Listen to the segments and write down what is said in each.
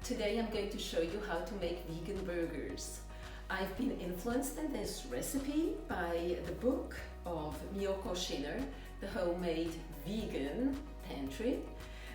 Today I'm going to show you how to make vegan burgers. I've been influenced in this recipe by the book of Miyoko Schinner, The Homemade Vegan Pantry.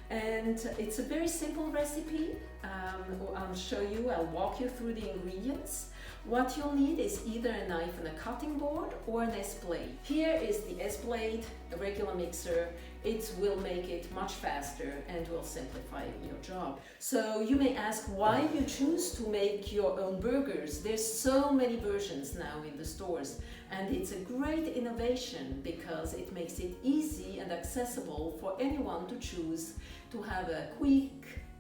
And it's a very simple recipe. I'll walk you through the ingredients. What you'll need is either a knife and a cutting board or an S-blade. Here is the S-blade, a regular mixer. It will make it much faster and will simplify your job. So you may ask why you choose to make your own burgers. There's so many versions now in the stores, and it's a great innovation because it makes it easy and accessible for anyone to choose to have a quick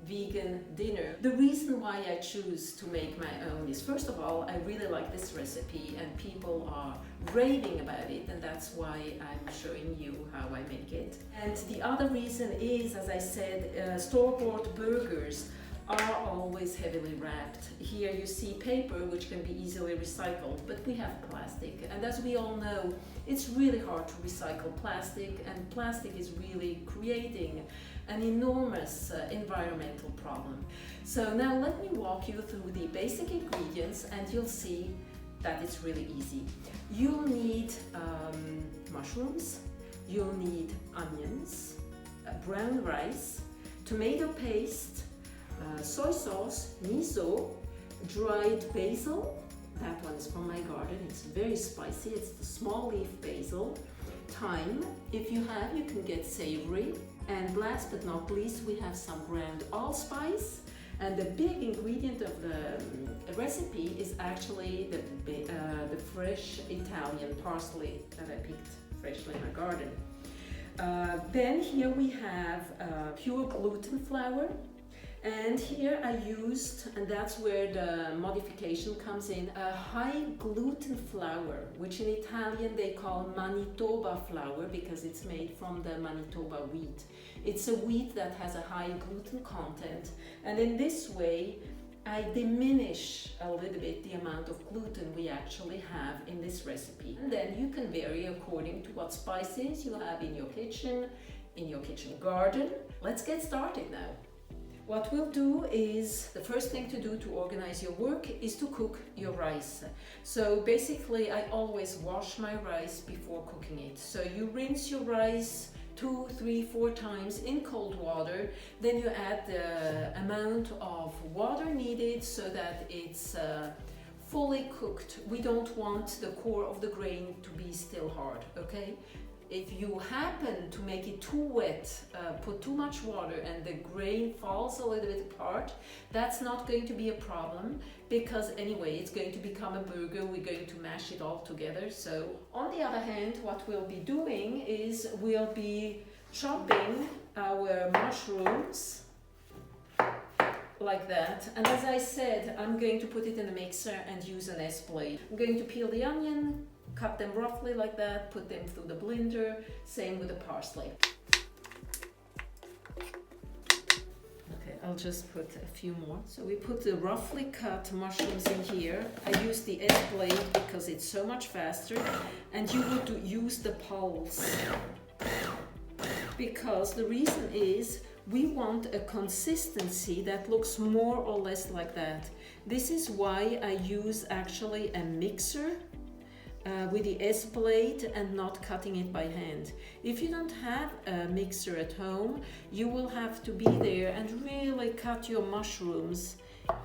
vegan dinner. The reason why I choose to make my own is, first of all, I really like this recipe and people are raving about it, and that's why I'm showing you how I make it. And the other reason is, as I said, store-bought burgers are always heavily wrapped. Here you see paper, which can be easily recycled, but we have plastic, and as we all know, it's really hard to recycle plastic, and plastic is really creating an enormous environmental problem. So now let me walk you through the basic ingredients and you'll see that it's really easy. You'll need mushrooms, you'll need onions, brown rice, tomato paste, soy sauce, miso, dried basil. That one is from my garden. It's very spicy. It's the small leaf basil. Thyme, if you have, you can get savory. And last but not least, we have some ground allspice. And the big ingredient of the recipe is actually the fresh Italian parsley that I picked freshly in my garden. Then here we have pure gluten flour. And here I used, and that's where the modification comes in, a high gluten flour, which in Italian they call Manitoba flour because it's made from the Manitoba wheat. It's a wheat that has a high gluten content, and in this way I diminish a little bit the amount of gluten we actually have in this recipe. And then you can vary according to what spices you have in your kitchen garden. Let's get started now. What we'll do is, the first thing to do to organize your work is to cook your rice. So basically I always wash my rice before cooking it. So you rinse your rice 2, 3, 4 times in cold water, then you add the amount of water needed so that it's fully cooked. We don't want the core of the grain to be still hard, okay? If you happen to make it too wet, put too much water and the grain falls a little bit apart, that's not going to be a problem because anyway it's going to become a burger. We're going to mash it all together. So on the other hand, what we'll be doing is we'll be chopping our mushrooms like that. And as I said, I'm going to put it in a mixer and use an S-blade. I'm going to peel the onion, cut them roughly like that, put them through the blender, same with the parsley. Okay, I'll just put a few more. So we put the roughly cut mushrooms in here. I use the S-blade because it's so much faster, and you would use the pulse because the reason is we want a consistency that looks more or less like that. This is why I use actually a mixer with the S-blade and not cutting it by hand. If you don't have a mixer at home, you will have to be there and really cut your mushrooms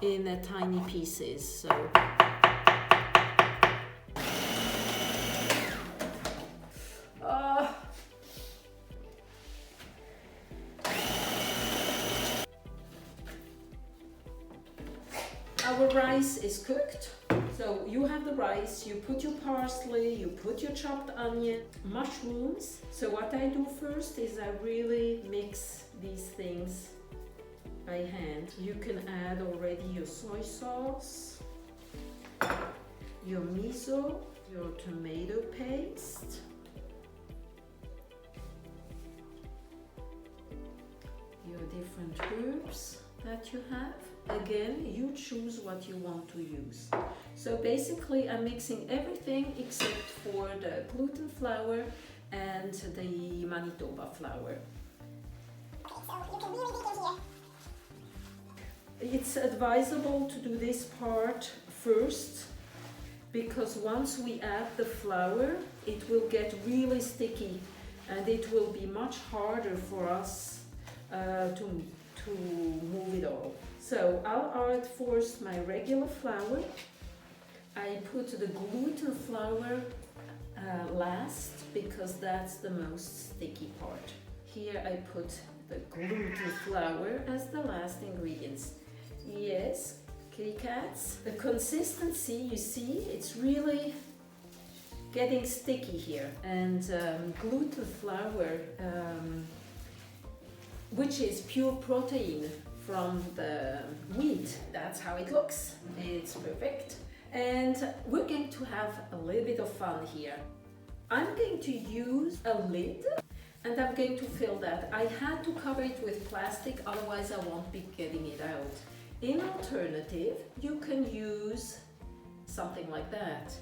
in tiny pieces. So our rice is cooked. So you have the rice, you put your parsley, you put your chopped onion, mushrooms. So what I do first is I really mix these things by hand. You can add already your soy sauce, your miso, your tomato paste, your different herbs that you have. Again, you choose what you want to use. So basically I'm mixing everything except for the gluten flour and the Manitoba flour. So you can really dig in here. It's advisable to do this part first, because once we add the flour, it will get really sticky and it will be much harder for us to move it all. So I'll add first my regular flour. I put the gluten flour last, because that's the most sticky part. Here I put the gluten flour as the last ingredients. Yes, kitty cats. The consistency, you see, it's really getting sticky here. And gluten flour, which is pure protein from the wheat, that's how it looks. It's perfect. And we're going to have a little bit of fun here. I'm going to use a lid and I'm going to fill that. I had to cover it with plastic, otherwise I won't be getting it out. In alternative, you can use something like that.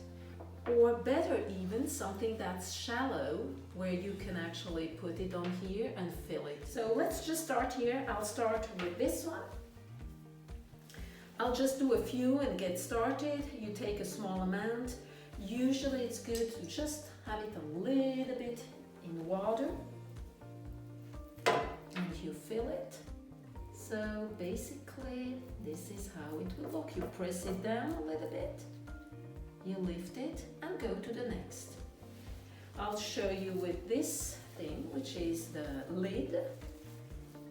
Or better even, something that's shallow, where you can actually put it on here and fill it. So let's just start here. I'll start with this one. I'll just do a few and get started. You take a small amount. Usually it's good to just have it a little bit in water. And you fill it. So basically, this is how it will look. You press it down a little bit. You lift it and go to the next. I'll show you with this thing, which is the lid.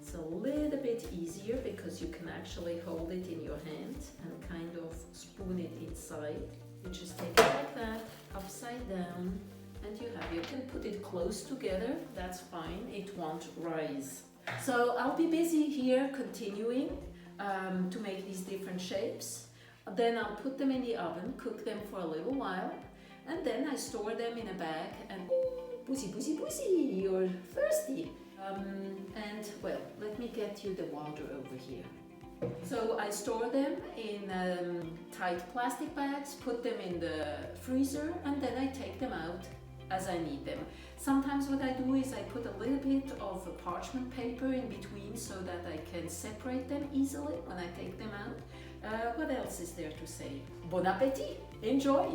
It's a little bit easier because you can actually hold it in your hand and kind of spoon it inside. You just take it like that, upside down, and you can put it close together, that's fine, it won't rise. So I'll be busy here continuing to make these different shapes. Then I'll put them in the oven, cook them for a little while, and then I store them in a bag and pussy, pussy, pussy, you're thirsty. And well, let me get you the water over here. So I store them in tight plastic bags, put them in the freezer, and then I take them out as I need them. Sometimes what I do is I put a little bit of parchment paper in between so that I can separate them easily when I take them out. What else is there to say? Bon appétit! Enjoy!